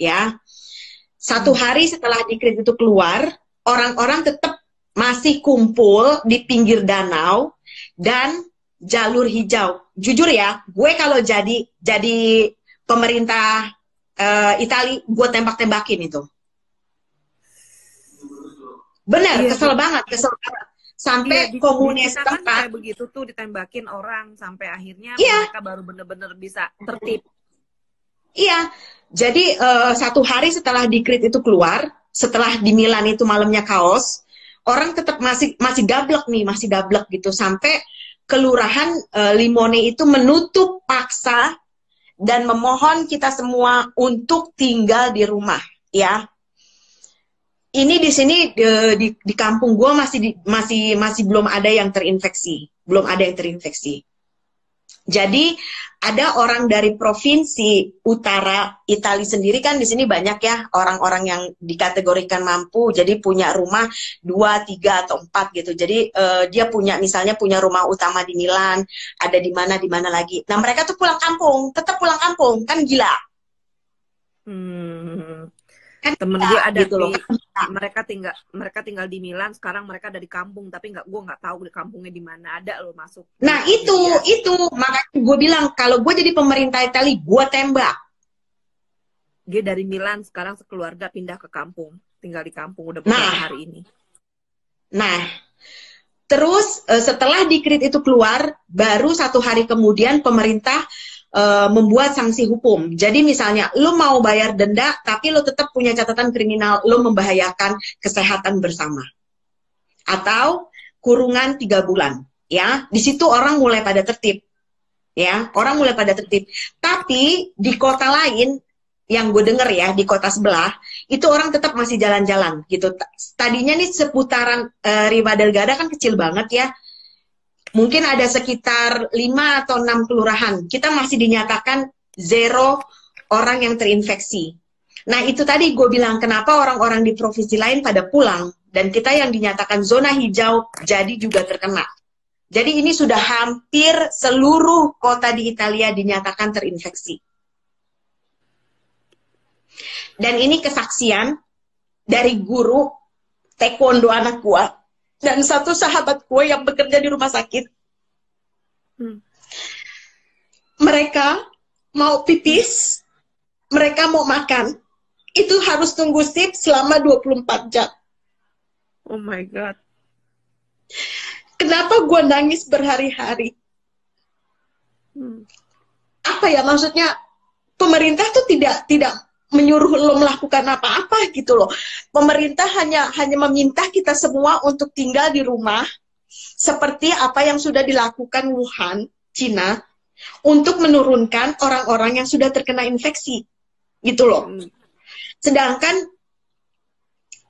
ya. Satu hari setelah dekret itu keluar, orang-orang tetap masih kumpul di pinggir danau dan jalur hijau. Jujur ya, gue kalau jadi pemerintah Itali, gue tembak-tembakin itu. Bener, kesel banget. Sampai komunis kan kayak begitu tuh, ditembakin orang sampai akhirnya mereka baru bener-bener bisa tertib. Iya, jadi satu hari setelah dekret itu keluar, setelah di Milan itu malamnya kaos, orang tetap masih gablek gitu, sampai kelurahan Limone itu menutup paksa dan memohon kita semua untuk tinggal di rumah, ya. Ini di sini di kampung gue masih belum ada yang terinfeksi, Jadi ada orang dari provinsi utara Italia sendiri, kan di sini banyak ya orang-orang yang dikategorikan mampu, jadi punya rumah 2, 3 atau 4 gitu. Jadi dia misalnya punya rumah utama di Milan, ada di mana lagi. Nah mereka tuh tetap pulang kampung, kan gila. Kan temen gue ada gitu loh. Mereka tinggal di Milan, sekarang mereka ada di kampung, tapi gue nggak tahu di kampungnya di mana, ada loh masuk. Nah itu makanya gue bilang kalau gue jadi pemerintah Italia, gue tembak. Dia dari Milan sekarang sekeluarga pindah ke kampung, tinggal di kampung udah beberapa hari ini. Nah terus setelah dekret itu keluar, baru 1 hari kemudian pemerintah membuat sanksi hukum. Jadi misalnya lo mau bayar denda tapi lo tetap punya catatan kriminal, lo membahayakan kesehatan bersama, atau kurungan 3 bulan, ya. Di situ orang mulai pada tertib, ya, tapi di kota lain yang gue denger ya, di kota sebelah itu orang tetap masih jalan-jalan gitu. Tadinya nih seputaran Riva del Garda kan kecil banget ya, mungkin ada sekitar 5 atau 6 kelurahan. Kita masih dinyatakan 0 orang yang terinfeksi. Nah itu tadi gue bilang kenapa orang-orang di provinsi lain pada pulang, dan kita yang dinyatakan zona hijau jadi juga terkena. Jadi ini sudah hampir seluruh kota di Italia dinyatakan terinfeksi. Dan ini kesaksian dari guru taekwondo anak gue dan satu sahabat gue yang bekerja di rumah sakit. Mereka mau pipis, mereka mau makan, itu harus tunggu shift selama 24 jam. Oh my God. Kenapa gue nangis berhari-hari? Apa ya, maksudnya pemerintah tuh tidak menyuruh lo melakukan apa-apa gitu loh. Pemerintah hanya meminta kita semua untuk tinggal di rumah, seperti apa yang sudah dilakukan Wuhan, Cina, untuk menurunkan orang-orang yang sudah terkena infeksi, gitu loh. Sedangkan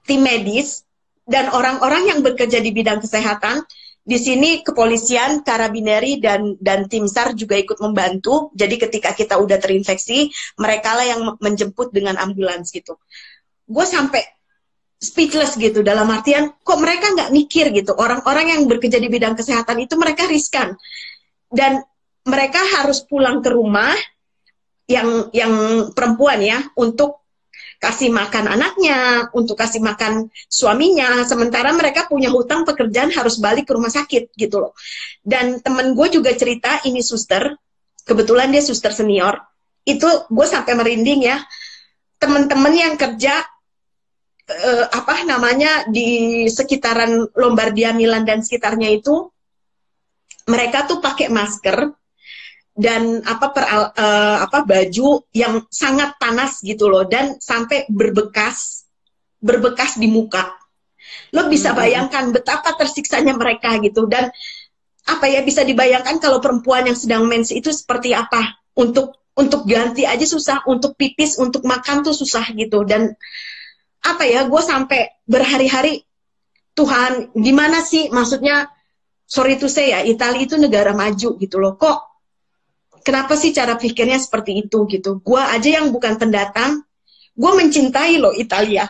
tim medis dan orang-orang yang bekerja di bidang kesehatan, di sini kepolisian, karabineri, dan tim SAR juga ikut membantu. Jadi ketika kita udah terinfeksi, mereka lah yang menjemput dengan ambulans gitu. Gue sampai speechless gitu, dalam artian kok mereka nggak mikir gitu. Orang-orang yang bekerja di bidang kesehatan itu mereka riskan. Dan mereka harus pulang ke rumah, yang perempuan ya, untuk kasih makan anaknya, untuk kasih makan suaminya, sementara mereka punya hutang pekerjaan harus balik ke rumah sakit gitu loh. Dan temen gue juga cerita, ini suster, kebetulan dia suster senior, itu gue sampai merinding ya, temen-temen yang kerja di sekitaran Lombardia, Milan dan sekitarnya itu, mereka tuh pakai masker dan baju yang sangat panas gitu loh, dan sampai berbekas di muka. Lo bisa bayangkan betapa tersiksanya mereka gitu. Dan bisa dibayangkan kalau perempuan yang sedang mens itu seperti apa, untuk ganti aja susah, untuk pipis, untuk makan tuh susah gitu. Dan gue sampai berhari-hari, Tuhan gimana sih, maksudnya sorry to say ya, Italia itu negara maju gitu loh, kok kenapa sih cara pikirnya seperti itu gitu. Gue aja yang bukan pendatang, gue mencintai loh Italia.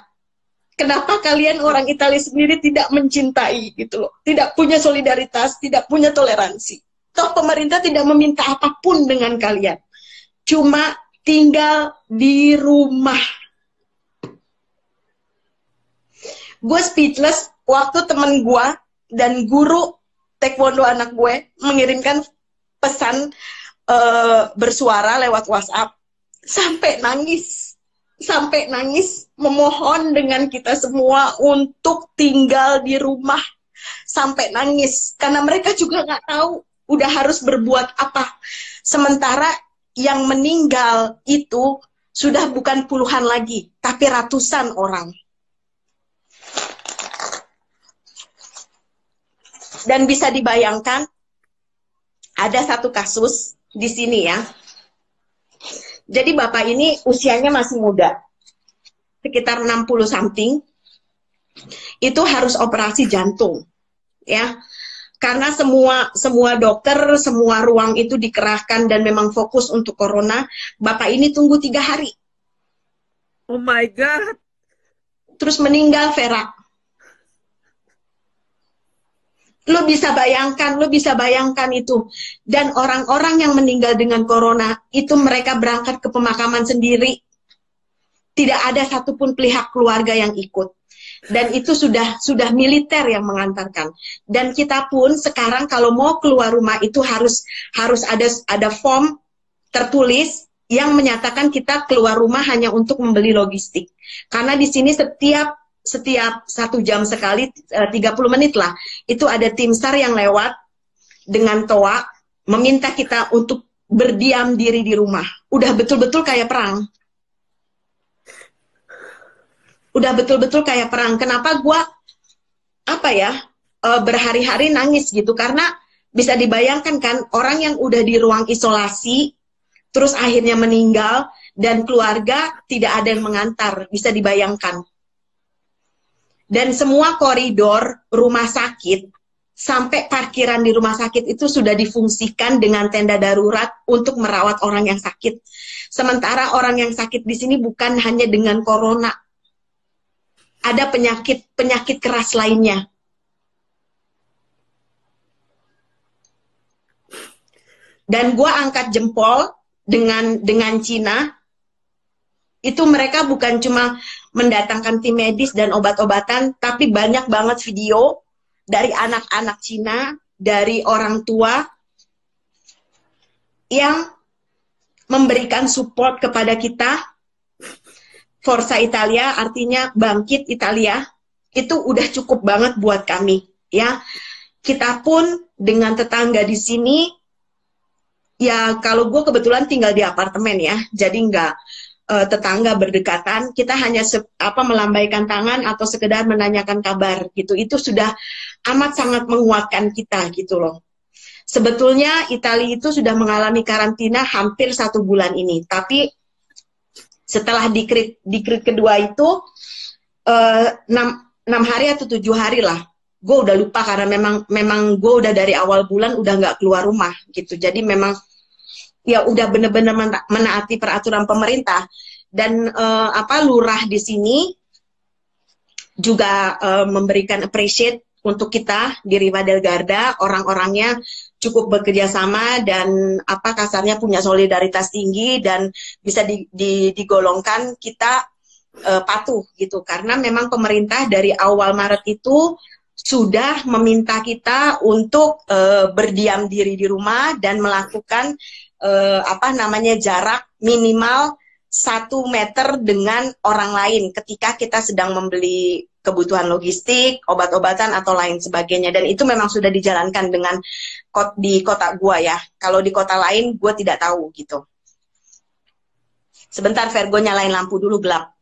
Kenapa kalian orang Italia sendiri tidak mencintai gitu loh, tidak punya solidaritas, tidak punya toleransi. Toh pemerintah tidak meminta apapun dengan kalian, cuma tinggal di rumah Gue speechless waktu temen gue dan guru taekwondo anak gue mengirimkan pesan bersuara lewat WhatsApp sampai nangis memohon dengan kita semua untuk tinggal di rumah, sampai nangis karena mereka juga nggak tahu udah harus berbuat apa. Sementara yang meninggal itu sudah bukan puluhan lagi, tapi ratusan orang. Dan bisa dibayangkan, ada satu kasus di sini ya. Jadi bapak ini usianya masih muda, sekitar 60 something, itu harus operasi jantung, ya. Karena semua dokter, semua ruang itu dikerahkan dan memang fokus untuk corona. Bapak ini tunggu 3 hari. Oh my God. Terus meninggal, Vera. Lo bisa bayangkan itu. Dan orang-orang yang meninggal dengan corona, itu mereka berangkat ke pemakaman sendiri. Tidak ada satupun pihak keluarga yang ikut. Dan itu sudah militer yang mengantarkan. Dan kita pun sekarang kalau mau keluar rumah itu harus ada form tertulis yang menyatakan kita keluar rumah hanya untuk membeli logistik. Karena di sini setiap 1 jam sekali, 30 menit lah, itu ada tim SAR yang lewat dengan toa meminta kita untuk berdiam diri di rumah. Udah betul-betul kayak perang. Udah betul-betul kayak perang. Kenapa gue berhari-hari nangis gitu? Karena bisa dibayangkan kan, orang yang udah di ruang isolasi terus akhirnya meninggal dan keluarga tidak ada yang mengantar. Bisa dibayangkan. Dan semua koridor rumah sakit sampai parkiran di rumah sakit itu sudah difungsikan dengan tenda darurat untuk merawat orang yang sakit. Sementara orang yang sakit di sini bukan hanya dengan corona. Ada penyakit keras lainnya. Dan gue angkat jempol dengan Cina, itu mereka bukan cuma mendatangkan tim medis dan obat-obatan, tapi banyak banget video dari anak-anak Cina, dari orang tua yang memberikan support kepada kita. Forza Italia artinya bangkit Italia, itu udah cukup banget buat kami, ya. Kita pun dengan tetangga di sini, ya kalau gue kebetulan tinggal di apartemen ya, jadi nggak tetangga berdekatan, kita hanya melambaikan tangan atau sekedar menanyakan kabar gitu. Itu sudah amat sangat menguatkan kita gitu loh. Sebetulnya Italia itu sudah mengalami karantina hampir 1 bulan ini, tapi setelah dikrit kedua itu 6 hari atau 7 hari lah. Gue udah lupa karena memang gue udah dari awal bulan udah nggak keluar rumah gitu. Jadi memang ya udah bener-bener menaati peraturan pemerintah. Dan lurah di sini juga memberikan appreciate untuk kita di Riva del Garda, orang-orangnya cukup bekerja sama dan kasarnya punya solidaritas tinggi dan bisa digolongkan kita patuh gitu, karena memang pemerintah dari awal Maret itu sudah meminta kita untuk berdiam diri di rumah dan melakukan jarak minimal 1 meter dengan orang lain ketika kita sedang membeli kebutuhan logistik, obat-obatan atau lain sebagainya. Dan itu memang sudah dijalankan dengan di kota gua ya. Kalau di kota lain gua tidak tahu gitu. Sebentar Virgo, nyalain lampu dulu, gelap.